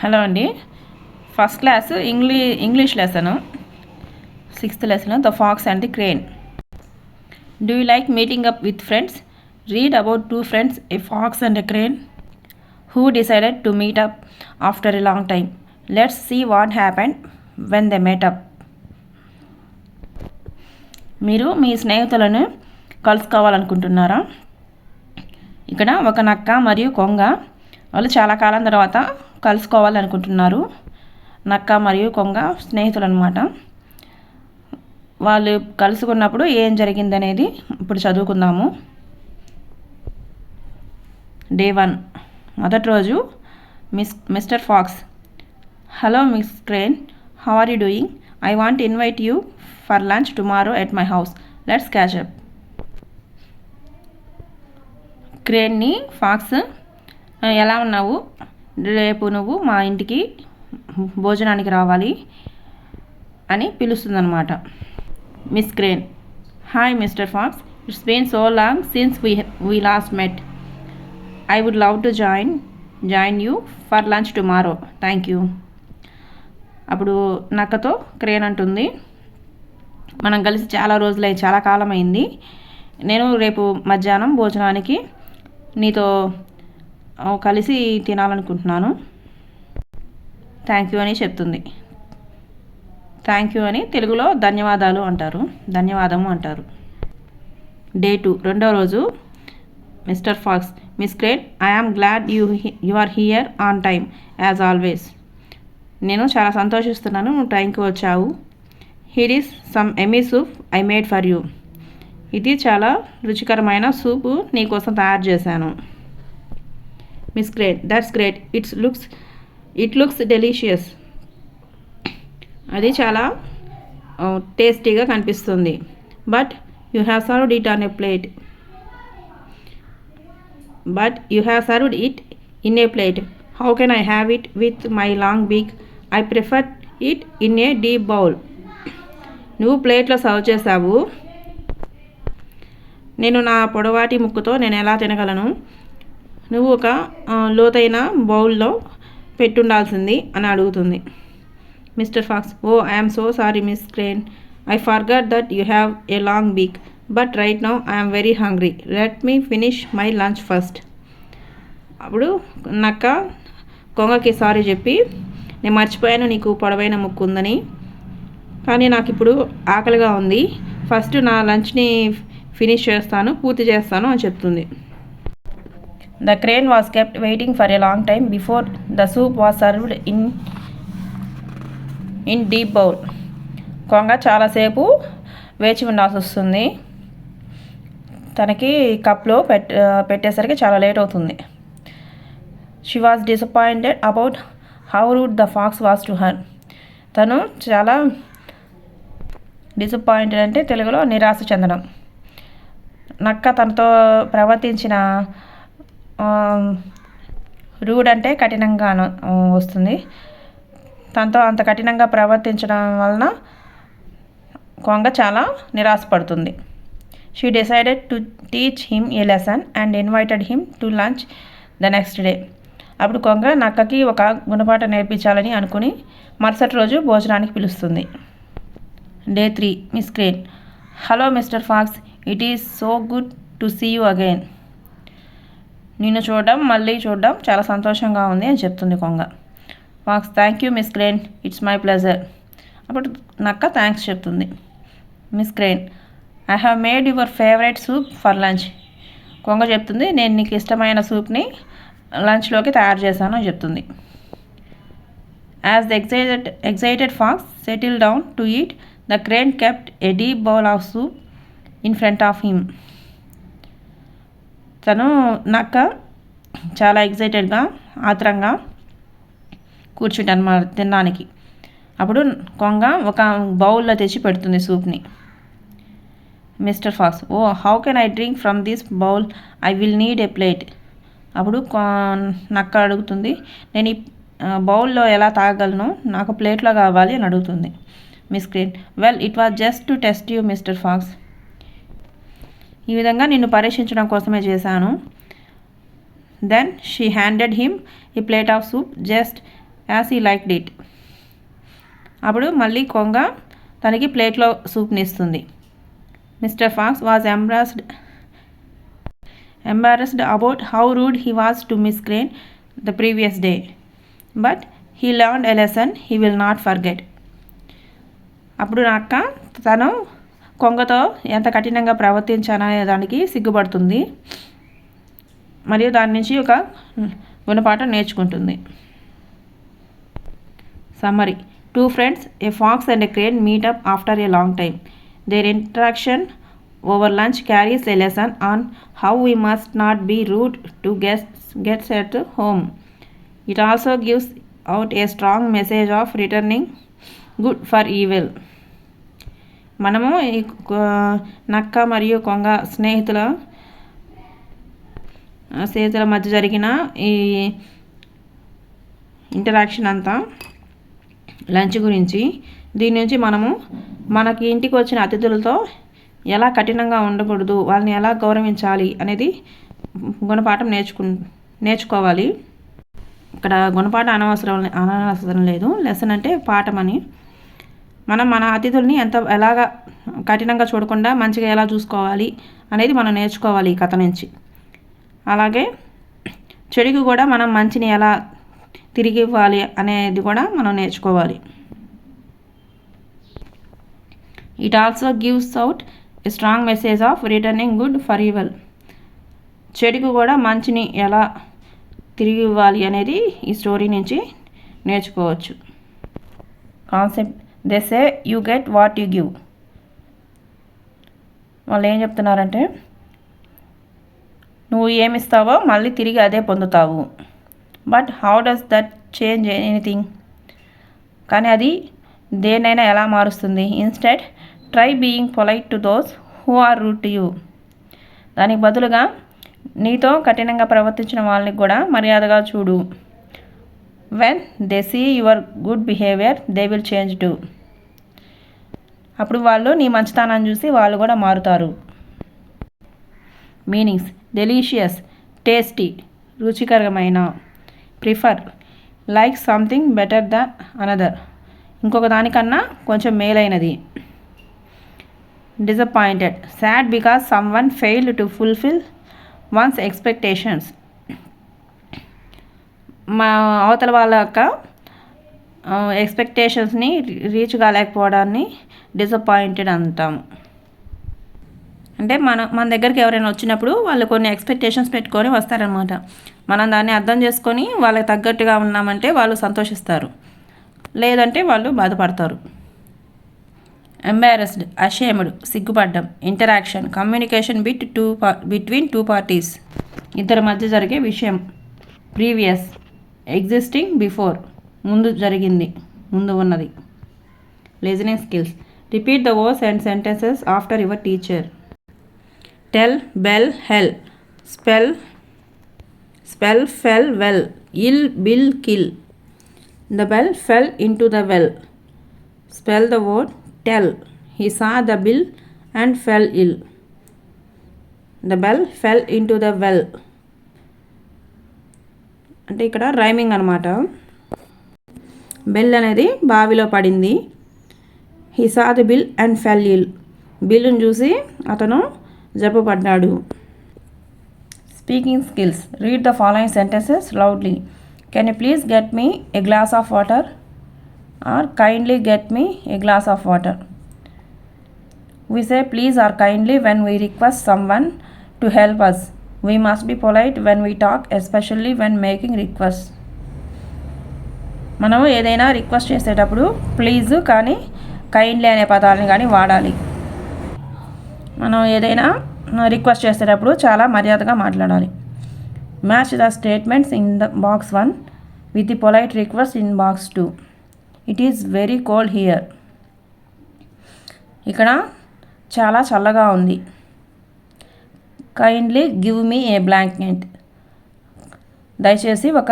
Hello అండి. First class English lesson, 6th lesson the pox and the crane. Do you like meeting up with friends? Read about two friends, A pox and a crane, who decided to meet up after a long time. Let's see what happened when they met up. మీరు మీ స్నేహితులను కలుసుకోవాలనుకుంటున్నారా? ఇక్కడ ఒక నక్క మరియు కొంగ వాళ్ళు చాలా కాలం తర్వాత కలుసుకోవాలనుకుంటున్నారు. నక్క మరియు కొంగ స్నేహితులు అన్నమాట. వాళ్ళు కలుసుకున్నప్పుడు ఏం జరిగిందనేది ఇప్పుడు చదువుకుందాము. డే 1, మొదటి రోజు. Mister Fox: hello miss Crane, how are you doing? I want to invite you for lunch tomorrow at my house. Let's catch up. క్రేన్ని ఫాక్స్: ఎలా ఉన్నావు? రేపు నువ్వు మా ఇంటికి భోజనానికి రావాలి అని పిలుస్తుందన్నమాట. Miss Crane: hi mister Fox, it's been so long since we last met. I would love to join you for lunch tomorrow. Thank you. అప్పుడు నక్కతో క్రేన్ అంటుంది, మనం కలిసి చాలా కాలం అయింది. నేను రేపు మధ్యాహ్నం భోజనానికి నీతో కలిసి తినాలనుకుంటున్నాను. థ్యాంక్ యూ అని చెప్తుంది. థ్యాంక్ యూ అని తెలుగులో ధన్యవాదము అంటారు. డే 2, రెండవ రోజు. Mister Fox: miss Crane, I am glad you are here on time as always. నేను చాలా సంతోషిస్తున్నాను, నువ్వు టైంకి వచ్చావు. Here is some yummy soup I made for you. ఇది చాలా రుచికరమైన సూపు నీకోసం తయారు చేశాను. Miss Crane: that's great, it looks delicious. అది చాలా టేస్టీగా కనిపిస్తుంది. But you have served it in a plate. How can I have it with my long beak? I prefer it in A deep bowl. నువ్వు ప్లేట్లో serve చేసావు, నేను నా పొడవాటి ముక్కుతో నేను ఎలా తినగలను? నువ్వు ఒక లోతైన బౌల్లో పెట్టుండాల్సింది అని అడుగుతుంది. Mister Fox: oh I'm so sorry miss Crane, I forgot that you have a long beak, but right now I'm very hungry. Let me finish my lunch first. అప్పుడు నక్క కొంగకి సారీ చెప్పి, నేను మర్చిపోయాను నీకు పొడవైన ముక్కు ఉందని, కానీ నాకు ఇప్పుడు ఆకలిగా ఉంది, ఫస్ట్ నా లంచ్ని పూర్తి చేస్తాను అని చెప్తుంది. The crane was kept waiting for a long time before the soup was served in deep bowl. కొంగ చాలాసేపు వేచి ఉండాల్సి వస్తుంది, తనకి కప్లో పెట్టేసరికి చాలా లేట్ అవుతుంది. She was disappointed about how rude the fox was to her. తను చాలా డిసప్పాయింటెడ్ అంటే తెలుగులో నిరాశ చెందడం. నక్క తనతో ప్రవర్తించిన రూడ్ అంటే కఠినంగా వస్తుంది. తనతో అంత కఠినంగా ప్రవర్తించడం వలన కొంగ చాలా నిరాశపడుతుంది. She decided to teach him a lesson and invited him to lunch the next day. అప్పుడు కొంగ నక్కకి ఒక గుణపాఠం నేర్పించాలని అనుకుని మరుసటి రోజు భోజనానికి పిలుస్తుంది. Day 3, miss Crane: hello mister Fox, it is so good to see you again. నిన్ను మళ్ళీ చూడడం చాలా సంతోషంగా ఉంది అని చెప్తుంది కొంగ. Fox: thank you miss Crane, it's my pleasure. అప్పుడు నక్క థ్యాంక్స్ చెప్తుంది. Miss Crane: I have made your favourite soup for lunch. కొంగ చెప్తుంది, నేను నీకు ఇష్టమైన సూప్ని లంచ్లోకి తయారు చేశాను అని చెప్తుంది. As the excited Fox settle down to eat, the crane kept a deep bowl of soup in front of him. తను నక్క చాలా ఎక్సైటెడ్గా ఆత్రంగా కూర్చుంటాను తినడానికి. అప్పుడు కొంగ ఒక బౌల్లో తెచ్చి పెడుతుంది సూప్ని. Mister Fox: oh how can I drink from this bowl? I will need a plate. అప్పుడు నక్క అడుగుతుంది, నేను ఈ బౌల్లో ఎలా తాగగలను? నాకు ప్లేట్లో కావాలి అని అడుగుతుంది. Miss Crane: well, it was just to test you mister Fox. ఈ విధంగా నిన్ను పరీక్షించడం కోసమే చేశాను. Then she handed him a plate of soup. Just as he liked it. అప్పుడు మళ్ళీ కొంగ తనకి ప్లేట్లో సూప్ని ఇస్తుంది. Mister Fox was embarrassed about how rude he was to Miss Crane the previous day, but he learned a lesson he will not forget. అప్పుడు నక్క తను కొంగతో ఎంత కఠినంగా ప్రవర్తించాననే దానికి సిగ్గుపడుతుంది మరియు దాని నుంచి ఒక గుణపాఠం నేర్చుకుంటుంది. Summary. Two friends, a fox and a crane, meet up after a long time. Their interaction over lunch carries a lesson on how we must not be rude to guests at home. It also gives out a strong message of returning good for evil. మనము ఈ నక్క మరియు కొంగ స్నేహితుల మధ్య జరిగిన ఈ interaction అంతా లంచ్ గురించి. దీని నుంచి మనము మనకి ఇంటికి వచ్చిన అతిథులతో ఎలా కఠినంగా ఉండకూడదు, వాళ్ళని ఎలా గౌరవించాలి అనేది గుణపాఠం నేర్చుకోవాలి. ఇక్కడ గుణపాఠం అనవసరం లేదు, లెసన్ అంటే పాఠం అని. మనం మన అతిథుల్ని ఎలాగా కఠినంగా చూడకుండా మంచిగా ఎలా చూసుకోవాలి అనేది మనం నేర్చుకోవాలి ఈ కథ నుంచి. అలాగే చెడుకు కూడా మనం మంచిని ఎలా తిరిగి ఇవ్వాలి అనేది కూడా మనం నేర్చుకోవాలి. It also gives out a strong message of returning good for evil. చెడుకు కూడా మంచిని ఎలా తిరిగి ఇవ్వాలి అనేది ఈ స్టోరీ నుంచి నేర్చుకోవచ్చు. Concept. They say you get what you give. వాళ్ళు ఏం చెప్తున్నారంటే నువ్వు ఏమిస్తావో మళ్ళీ తిరిగి అదే పొందుతావు. But how does that change anything. కానీ అది దేన్నైనా ఎలా మారుస్తుంది. Instead try being polite to those who are rude to you. దానికి బదులుగా నీతో కఠినంగా ప్రవర్తించిన వాళ్ళని కూడా మర్యాదగా చూడు. When they see your good behaviour they will change too. అప్పుడు వాళ్ళు నీ మంచితనాన్ని చూసి వాళ్ళు కూడా మారుతారు. మీనింగ్స్. డెలీషియస్, టేస్టీ, రుచికరమైన. Prefer, like something better than another, ఇంకొక దానికన్నా కొంచెం మేలైనది. Disappointed, sad because someone failed to fulfil one's expectations. మా అవతల వాళ్ళ యొక్క ఎక్స్పెక్టేషన్స్ని రీచ్ కాలేకపోవడాన్ని డిసప్పాయింటెడ్ అంటాము. అంటే మన దగ్గరికి ఎవరైనా వచ్చినప్పుడు వాళ్ళు కొన్ని ఎక్స్పెక్టేషన్స్ పెట్టుకొని వస్తారనమాట. మనం దాన్ని అర్థం చేసుకొని వాళ్ళకి తగ్గట్టుగా ఉన్నామంటే వాళ్ళు సంతోషిస్తారు, లేదంటే వాళ్ళు బాధపడతారు. ఎంబారస్డ్, అషేమ్డ్, సిగ్గుపడ్డం. Interaction, communication between two parties, ఇద్దరి మధ్య జరిగే విషయం. ప్రీవియస్, ఎగ్జిస్టింగ్, బిఫోర్, ముందు జరిగింది, ముందు ఉన్నది. Listening skills. Repeat the words and sentences after your teacher. Tell, bell, hell. Spell, fell, well. Ill, bill, kill. The bell fell into the well. Spell the word tell. He saw the bill and fell ill. The bell fell into the well. అంటే ఇక్కడ rhyming అనమాట. Bell అనేది బావిలో పడింది. He saw the bill and fell ill. బిల్లును చూసి అతను జబ్బుపడ్డాడు. Speaking skills. Read the following sentences loudly. Can you please get me a glass of water or kindly get me a glass of water. We say please or kindly when we request someone to help us. We must be polite when we talk, especially when making requests. మనం ఏదైనా request చేసేటప్పుడు please కానీ kindly అనే పదాలను కానీ వాడాలి. మనం ఏదైనా రిక్వెస్ట్ చేసేటప్పుడు చాలా మర్యాదగా మాట్లాడాలి. Match the statements in the box 1 with the polite request in box 2. It is very cold here. ఇక్కడ చాలా చల్లగా ఉంది. కైండ్లీ గివ్ మీ ఏ బ్లాంకెట్. దయచేసి ఒక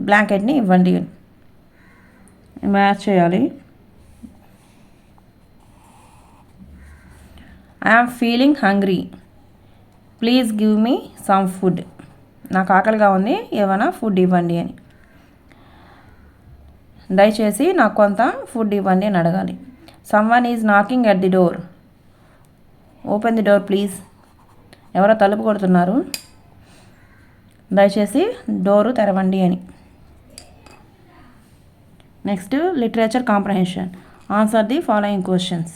బ్లాంకెట్ని ఇవ్వండి. మ్యాచ్ చేయాలి. I am feeling hungry. Please give me some food. నాకు ఆకలిగా ఉంది, ఏమైనా ఫుడ్ ఇవ్వండి అని. దయచేసి నాకు కొంత ఫుడ్ ఇవ్వండి అని అడగాలి. Someone is knocking at the door. Open the door please. ఎవరో తలుపు కొడుతున్నారు, దయచేసి డోరు తెరవండి అని. Next literature comprehension. Answer the following questions.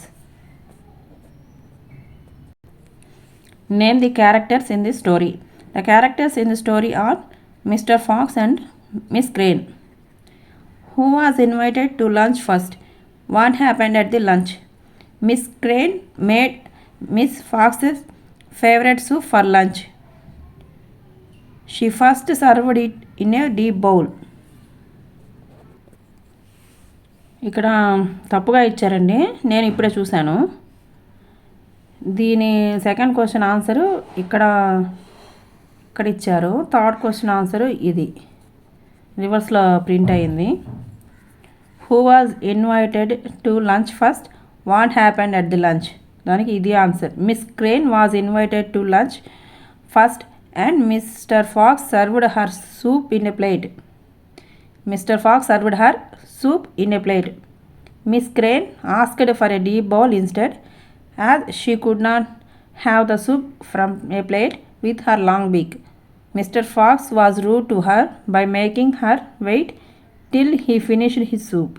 Name the characters in the story. The characters in the story or mister pox and miss crane. Who was invited to lunch first? What happened at the lunch? Miss Crane made Miss Fox's favorite soup for lunch. She first served it in a deep bowl. ఇక్కడ తప్పుగా ఇచ్చారండి, నేను ఇప్పుడే చూశాను. దీని second question answer ఇక్కడ ఇచ్చారు. Third question answer ఇది రివర్స్లో ప్రింట్ అయ్యింది. Who was invited to lunch first, what happened at the lunch. దానికి ఇది answer. Miss Crane was invited to lunch first and mister Fox served her soup in a plate. Mister Fox served her soup in a plate. Miss Crane asked for a deep bowl instead as she could not have the soup from a plate with her long beak. Mr. Fox was rude to her by making her wait till he finished his soup.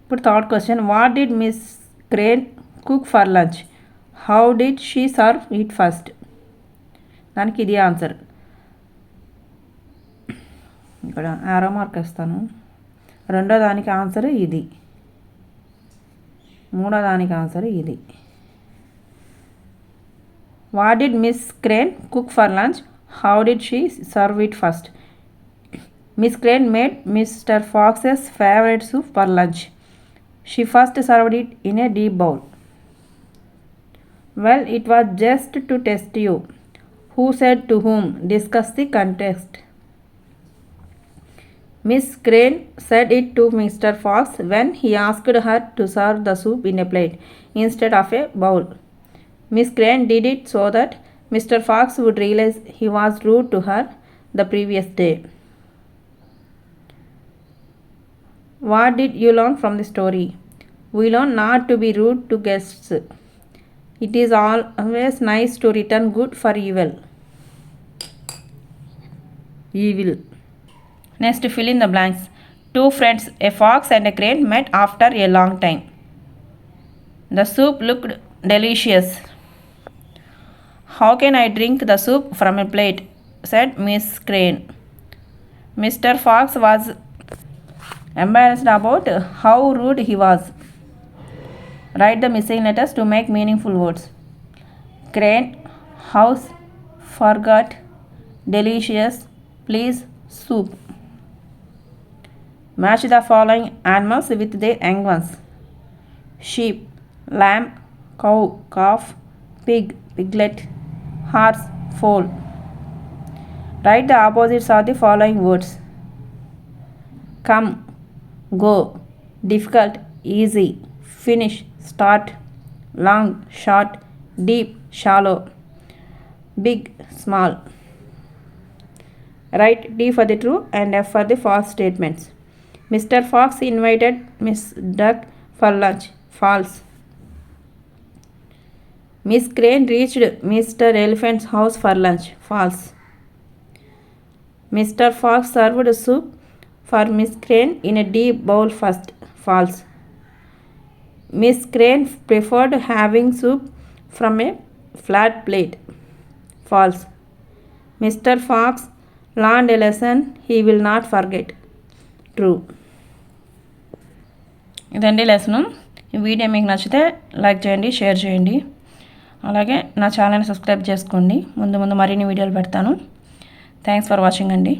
Put third question. What did Miss Crane cook for lunch? How did she serve it first? దానికి ఇది answer. ఇక్కడ ఆరో mark వేస్తాను. రెండో దానికి answer ఇది, మూడో దానికి ఆన్సర్ ఇది. What did Miss Crane cook for lunch? How did she serve it first? Miss Crane made Mr. Fox's favorite soup for lunch. She first served it in a deep bowl. Well, it was just to test you. Who said to whom? Discuss the context. Miss Crane said it to Mr. Fox when he asked her to serve the soup in a plate instead of a bowl. Miss Crane did it so that Mr. Fox would realize he was rude to her the previous day. What did you learn from the story? We learn not to be rude to guests. It is always nice to return good for evil. Next, fill in the blanks. Two friends, a fox and a crane, met after a long time. The soup looked delicious. How can I drink the soup from a plate? Said Miss Crane. Mr. Fox was embarrassed about how rude he was. Write the missing letters to make meaningful words. Crane, house, forgot, delicious, please, soup. Match the following animals with their young ones. Sheep, lamb, cow, calf, pig, piglet, horse, foal. Write the opposites of the following words. Come, go, difficult, easy, finish, start, long, short, deep, shallow, big, small. Write D for the true and F for the false statements. Mr. Fox invited Miss Duck for lunch. False. Miss Crane reached Mr. Elephant's house for lunch. False. Mr. Fox served soup for Miss Crane in a deep bowl first. False. Miss Crane preferred having soup from a flat plate. False. Mr. Fox learned a lesson he will not forget. True. ఇదండి lesson. ఈ video మీకు నచ్చితే like చేయండి, share చేయండి. అలాగే నా ఛానల్ని subscribe చేసుకోండి. ముందు మరిన్ని వీడియోలు పెడతాను. థ్యాంక్స్ ఫర్ వాచింగ్ అండి.